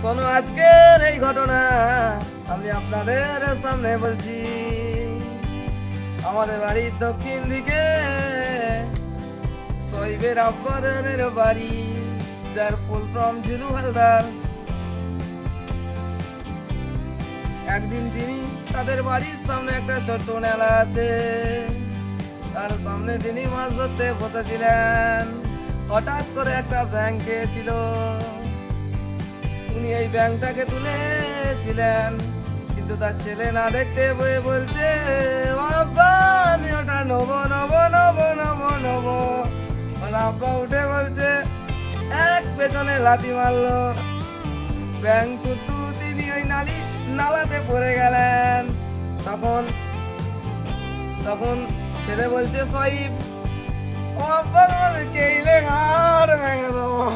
শোনো আজকের এই ঘটনা আমি আপনাদের সামনে বলছি। আমাদের বাড়ির দক্ষিণ দিকে সইবের আব্বারের বাড়ি, যার ফুল ফর্ম ঝুলু হালদার। একদিন তিনি তাদের বাড়ির সামনে একটা ছোট্ট নেলা আছে, তার সামনে তিনি মাছ ধরতে বসেছিলেন। হঠাৎ করে একটা ব্যাঙ খেয়েছিল। উনি এই ব্যাঙটাকে তুলেছিলেন, কিন্তু তার ছেলে না দেখতে বয়ে বলছে, "ও আব্বা, আমি ওটা নেবো নেবো নেবো নেবো নেবো।" ওর আব্বা উঠে বলছে, এক পেছনে লাথি মারলো। ব্যাঙ শুধু তিনি ওই নালাতে পড়ে গেলেন। তখন তখন ছেলে বলছে, সইব, ও আব্বা, তোমার কেইলে ঘাড় ভেঙে দেবো।